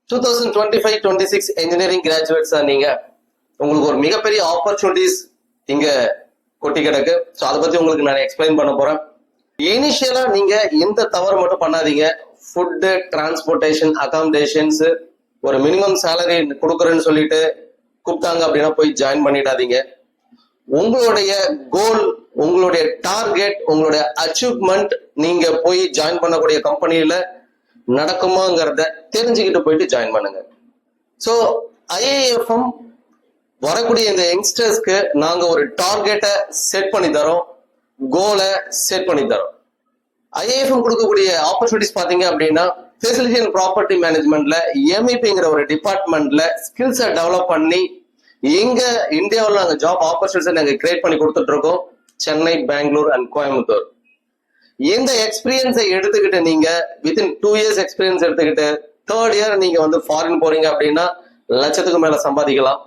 2025-26 engineering graduates நீங்க உங்களுக்கு ஒரு மிகப்பெரிய ஆப்பர்ச்சுனிட்டிஸ் இங்க கொட்டி கிடக்கு. ஸோ அதை பத்தி உங்களுக்கு நான் எக்ஸ்பிளைன் பண்ண போறேன். இனிஷியலா நீங்க எந்த தவறு மட்டும் பண்ணாதீங்க. ஃபுட்டு, டிரான்ஸ்போர்டேஷன், அகாமடேஷன்ஸ், ஒரு மினிமம் சேலரி கொடுக்குறேன்னு சொல்லிட்டு கூப்பிட்டாங்க அப்படின்னா போய் ஜாயின் பண்ணிடாதீங்க. உங்களுடைய கோல், உங்களுடைய டார்கெட், உங்களுடைய அச்சீவ்மெண்ட் நீங்க போய் ஜாயின் பண்ணக்கூடிய கம்பெனியில நடக்குமாங்கிறத தெரிஞ்சுக்கிட்டு போயிட்டு ஜாயின் பண்ணுங்க. ஸோ IIFM வரக்கூடிய இந்த யங்ஸ்டர்ஸ்க்கு நாங்க ஒரு டார்கெட்டை செட் பண்ணி தரோம், கோலை செட் பண்ணி தரோம். IIFM கொடுக்கக்கூடிய ஆப்பர்ச்சுனிட்டிஸ் பாத்தீங்க அப்படின்னா ஃபெசிலிட்டி அண்ட் ப்ராப்பர்ட்டி மேனேஜ்மெண்ட்ல MEPங்கிற ஒரு டிபார்ட்மெண்ட்ல ஸ்கில்ஸை டெவலப் பண்ணி இங்க இந்தியாவில் நாங்க ஜாப் ஆப்பர்ச்சுனிட்டிஸ் நாங்க கிரியேட் பண்ணி கொடுத்துட்டு இருக்கோம். சென்னை, பெங்களூர் அண்ட் கோயம்புத்தூர். இந்த எக்ஸ்பீரியன்ஸை எடுத்துக்கிட்டு நீங்க வித்தின் 2 years எக்ஸ்பீரியன்ஸ் எடுத்துக்கிட்டு 3rd year நீங்க வந்து ஃபாரின் போறீங்க அப்படின்னா லட்சத்துக்கு மேல சம்பாதிக்கலாம்.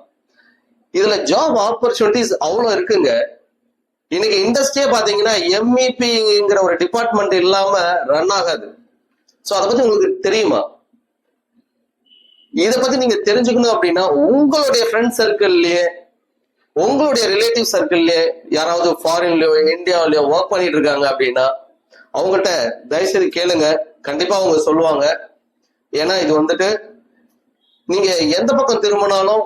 இதுல ஜாப் ஆப்பர்ச்சுனிட்டிஸ் அவ்வளவு இருக்குங்க. இன்னைக்கு இண்டஸ்ட்ரியே பாத்தீங்கன்னா MEPங்கிற ஒரு டிபார்ட்மெண்ட் இல்லாம ரன் ஆகாது. ஸோ அதை பத்தி உங்களுக்கு தெரியுமா? இதை பத்தி நீங்க தெரிஞ்சுக்கணும் அப்படின்னா உங்களுடைய ஃப்ரெண்ட் சர்க்கிள்லயே, உங்களுடைய ரிலேட்டிவ் சர்க்கிள்லயே யாராவது ஃபாரின்லயோ இந்தியாவிலயோ ஒர்க் பண்ணிட்டு இருக்காங்க அப்படின்னா அவங்ககிட்ட தயவுசெய்து கேளுங்க. கண்டிப்பா அவங்க சொல்லுவாங்க. ஏன்னா இது வந்துட்டு நீங்க எந்த பக்கம் திரும்பினாலும்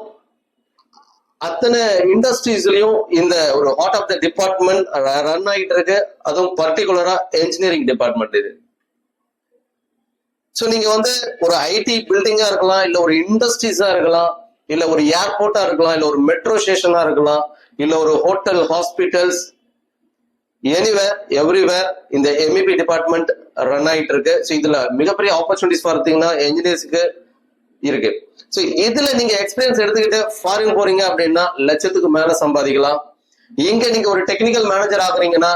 அத்தனை இண்டஸ்ட்ரீஸ்லயும் இந்த ஒரு heart of the department run ஆகிட்டு இருக்கு. அதுவும் பர்டிகுலரா என்ஜினியரிங் டிபார்ட்மெண்ட் இது. ஸோ நீங்க வந்து ஒரு IT பில்டிங்கா இருக்கலாம், இல்ல ஒரு இண்டஸ்ட்ரீஸா இருக்கலாம், இல்ல ஒரு ஏர்போர்ட்டா இருக்கலாம், இல்ல ஒரு மெட்ரோ ஸ்டேஷனா இருக்கலாம், இல்ல ஒரு ஹோட்டல், ஹாஸ்பிட்டல்ஸ், எனிவேர் எவ்ரிவேர் இந்த MEP டிபார்ட்மெண்ட் ரன் ஆகிட்டு இருக்கு. ஸோ இதுல மிகப்பெரிய ஆப்பர்ச்சுனிட்டிஸ் பார்த்தீங்கன்னா என்ஜினியர்ஸ்க்கு இருக்கு. ஸோ இதுல நீங்க எக்ஸ்பீரியன்ஸ் எடுத்துக்கிட்டு ஃபாரின் போறீங்க அப்படின்னா லட்சத்துக்கு மேல சம்பாதிக்கலாம். இங்க நீங்க ஒரு டெக்னிக்கல் மேனேஜர் ஆகுறீங்கன்னா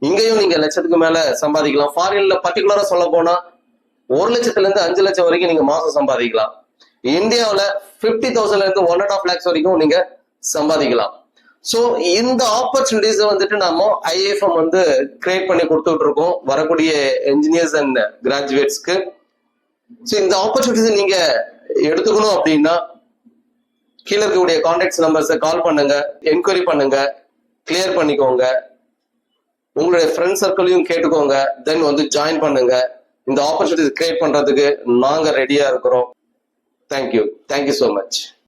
இங்கேயும் நீங்க லட்சத்துக்கு மேல சம்பாதிக்கலாம். ஃபாரின்ல பர்டிகுலரா சொல்ல போனா 1 லட்சத்துல இருந்து 5 லட்சம் வரைக்கும் நீங்க மாசம் சம்பாதிக்கலாம். இந்தியாவில 50,000 இருந்து 1.5 lakhs வரைக்கும் நீங்க சம்பாதிக்கலாம். ஸோ இந்த ஆப்பர்ச்சுனிட்டிஸ் வந்துட்டு நம்ம IIFM வந்து கிரியேட் பண்ணி கொடுத்துட்டு இருக்கோம் வரக்கூடிய என்ஜினியர்ஸ் அண்ட் கிராஜுவேட்ஸ்க்கு. ஸோ இந்த ஆப்பர்ச்சுனிட்டிஸ் நீங்க எடுத்துக்கணும் அப்படின்னா கீழே இருக்கக்கூடிய கான்டாக்ட் நம்பர்ஸை கால் பண்ணுங்க, என்கொயரி பண்ணுங்க, கிளியர் பண்ணிக்கோங்க. உங்களுடைய ஃப்ரெண்ட் சர்க்கிளையும் கேட்டுக்கோங்க, தென் வந்து ஜாயின் பண்ணுங்க. இந்த ஆப்பர்ச்சுனிட்டிஸ் கிரியேட் பண்றதுக்கு நாங்க ரெடியா இருக்கிறோம். Thank you so much.